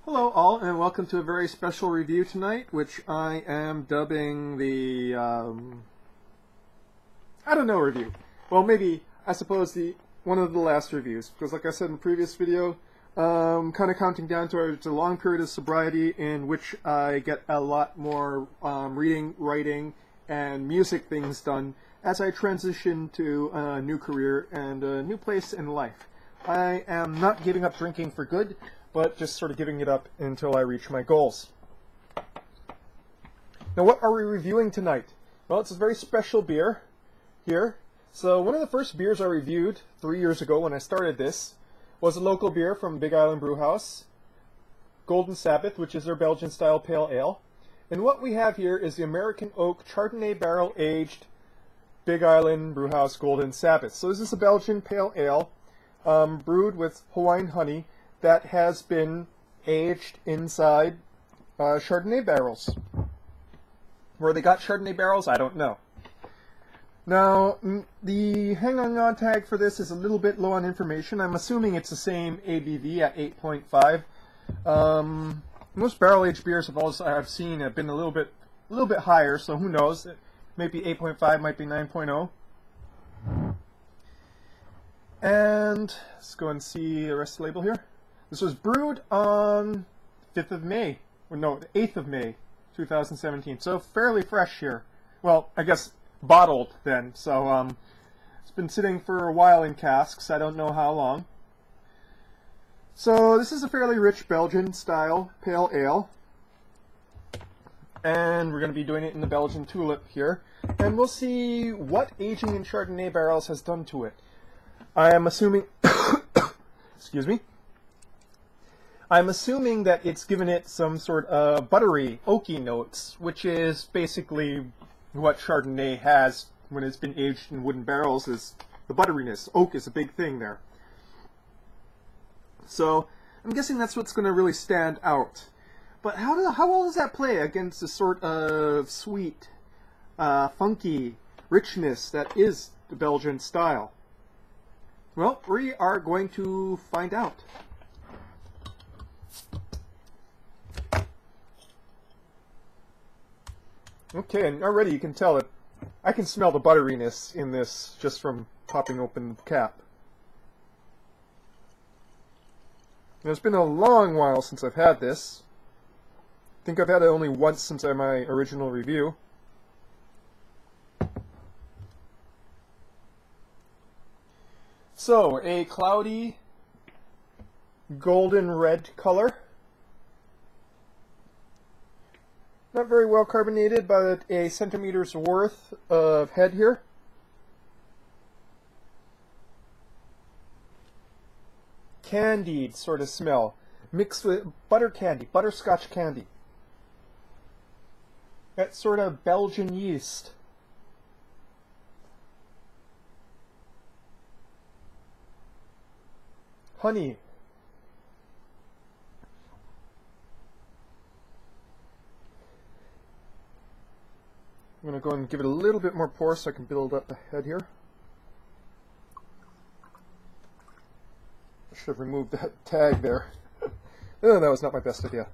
Hello all, and welcome to a very special review tonight, which I am dubbing the, I don't know, review. Well, maybe, I suppose, one of the last reviews, because like I said in the previous video, kind of counting down towards a long period of sobriety in which I get a lot more reading, writing, and music things done as I transition to a new career and a new place in life. I am not giving up drinking for good, but just sort of giving it up until I reach my goals. Now, what are we reviewing tonight? Well, it's a very special beer here. So one of the first beers I reviewed 3 years ago when I started this was a local beer from Big Island Brewhaus, Golden Sabbath, which is their Belgian style pale ale. And what we have here is the American Oak Chardonnay barrel aged Big Island Brewhaus Golden Sabbath. So this is a Belgian pale ale brewed with Hawaiian honey that has been aged inside Chardonnay barrels. Where they got Chardonnay barrels, I don't know. Now, the hang-on tag for this is a little bit low on information. I'm assuming it's the same ABV at 8.5. Most barrel-aged beers I've seen have been a little bit higher, so who knows? Maybe 8.5, might be 9.0. And let's go and see the rest of the label here. This was brewed on 5th of May, or no, the 8th of May, 2017. So fairly fresh here. Well, I guess bottled then. So it's been sitting for a while in casks. I don't know how long. So this is a fairly rich Belgian style pale ale. And we're going to be doing it in the Belgian tulip here. And we'll see what aging in Chardonnay barrels has done to it. I am assuming, excuse me, I'm assuming that it's given it some sort of buttery, oaky notes, which is basically what Chardonnay has when it's been aged in wooden barrels, is the butteriness. Oak is a big thing there. So I'm guessing that's what's going to really stand out. But how well does that play against the sort of sweet, funky richness that is the Belgian style? Well, we are going to find out. Okay, and already you can tell that I can smell the butteriness in this just from popping open the cap. Now, it's been a long while since I've had this. I think I've had it only once since my original review. So, a cloudy golden red color. Not very well carbonated, but a centimeter's worth of head here. Candied sort of smell, mixed with butter candy, butterscotch candy. That sort of Belgian yeast. Honey. I'm going to go and give it a little bit more pour so I can build up the head here. I should have removed that tag there. Oh, that was not my best idea.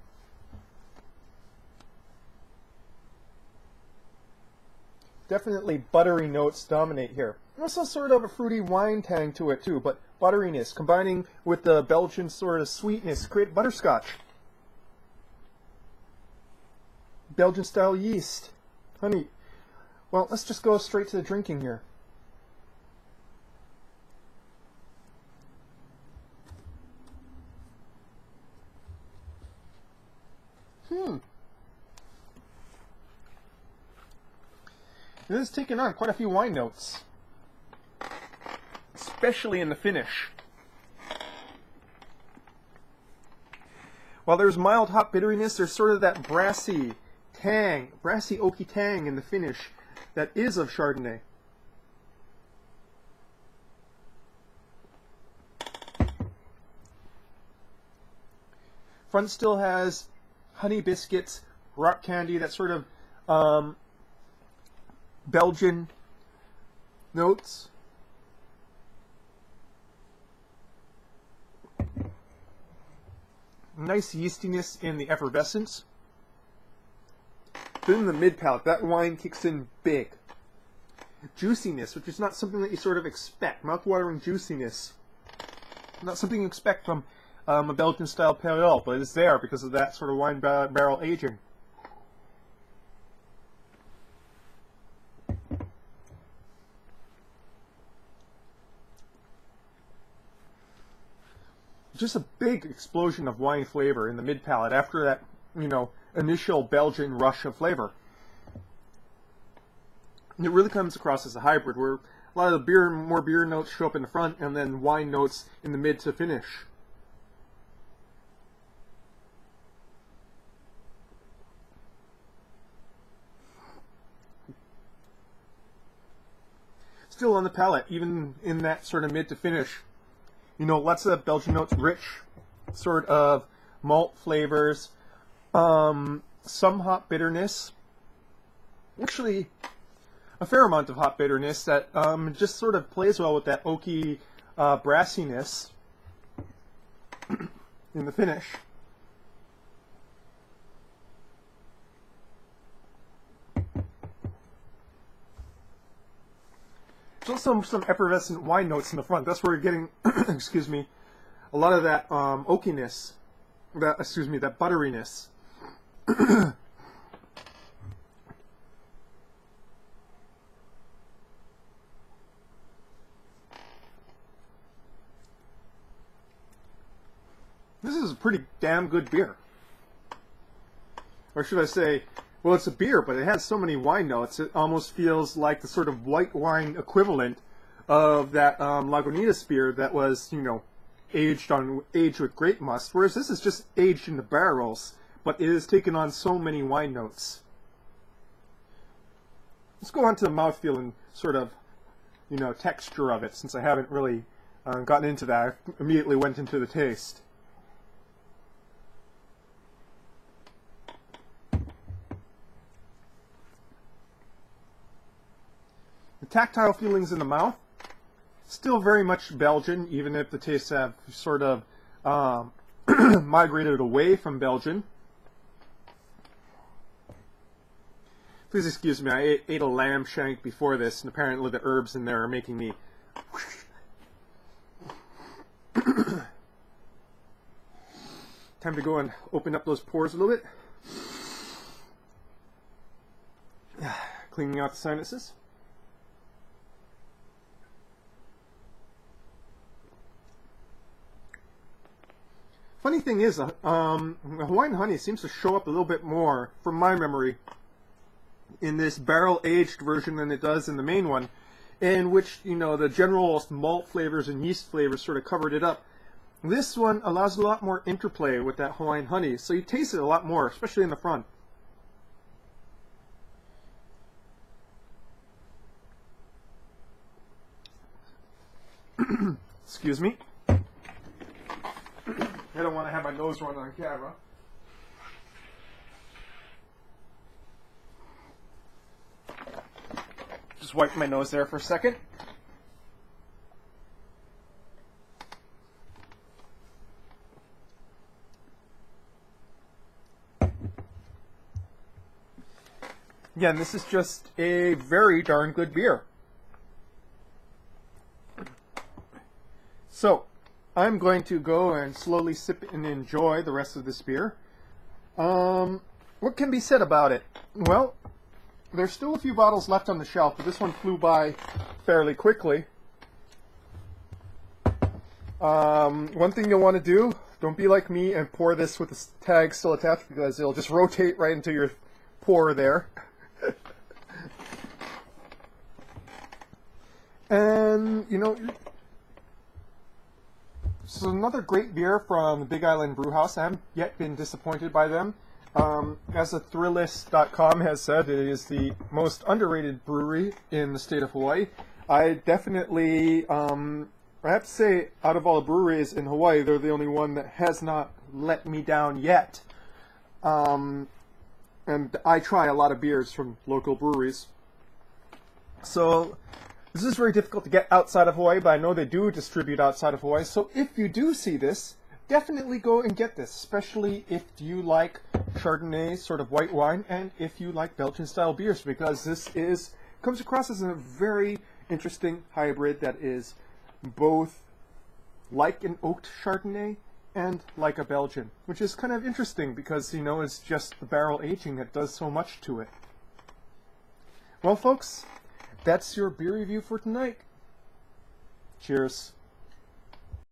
Definitely buttery notes dominate here. Also sort of a fruity wine tang to it too, but butteriness combining with the Belgian sort of sweetness create butterscotch. Belgian style yeast. Honey. Well, let's just go straight to the drinking here. This is taking on quite a few wine notes, especially in the finish. While there's mild hop bitteriness, there's sort of that brassy tang, brassy oaky tang in the finish that is of Chardonnay. Front still has honey biscuits, rock candy, that sort of Belgian notes. nice yeastiness in the effervescence. Then in the mid palate, that wine kicks in big. Juiciness, which is not something that you sort of expect. Mouth-watering juiciness. Not something you expect from a Belgian style pale ale, but it's there because of that sort of wine barrel aging. Just a big explosion of wine flavor in the mid palate after that, you know, initial Belgian rush of flavor. And it really comes across as a hybrid where a lot of the more beer notes show up in the front and then wine notes in the mid to finish. Still on the palate, even in that sort of mid to finish. You know, lots of Belgian notes, rich sort of malt flavors, some hop bitterness, actually a fair amount of hop bitterness that just sort of plays well with that oaky brassiness in the finish. There's also some effervescent wine notes in the front. That's where you're getting, excuse me, a lot of that oakiness, that butteriness. This is a pretty damn good beer. Or should I say, well, it's a beer, but it has so many wine notes, it almost feels like the sort of white wine equivalent of that Lagunitas beer that was, you know, aged with grape must, whereas this is just aged in the barrels, but it has taken on so many wine notes. Let's go on to the mouthfeel and sort of, you know, texture of it, since I haven't really gotten into that. I immediately went into the taste. The tactile feelings in the mouth, still very much Belgian, even if the tastes have sort of migrated away from Belgian. Please excuse me, I ate a lamb shank before this, and apparently the herbs in there are making me... Time to go and open up those pores a little bit. Cleaning out the sinuses. Funny thing is, Hawaiian honey seems to show up a little bit more, from my memory, in this barrel-aged version than it does in the main one, in which, you know, the general malt flavors and yeast flavors sort of covered it up. This one allows a lot more interplay with that Hawaiian honey, so you taste it a lot more, especially in the front. Excuse me. I don't want to have my nose run on camera. Just wipe my nose there for a second. Again, this is just a very darn good beer. So, I'm going to go and slowly sip and enjoy the rest of this beer. What can be said about it? Well, there's still a few bottles left on the shelf, but this one flew by fairly quickly. One thing you'll want to do, don't be like me and pour this with the tag still attached, because it'll just rotate right into your pour there. And, you know, this is another great beer from the Big Island Brewhaus. I haven't yet been disappointed by them. As the Thrillist.com has said, it is the most underrated brewery in the state of Hawaii. I definitely, I have to say, out of all the breweries in Hawaii, they're the only one that has not let me down yet. And I try a lot of beers from local breweries. So this is very difficult to get outside of Hawaii, but I know they do distribute outside of Hawaii. So if you do see this, definitely go and get this, especially if you like Chardonnay, sort of white wine, and if you like Belgian style beers, because this comes across as a very interesting hybrid that is both like an oaked Chardonnay and like a Belgian, which is kind of interesting because, you know, it's just the barrel aging that does so much to it. Well, folks, that's your beer review for tonight. Cheers.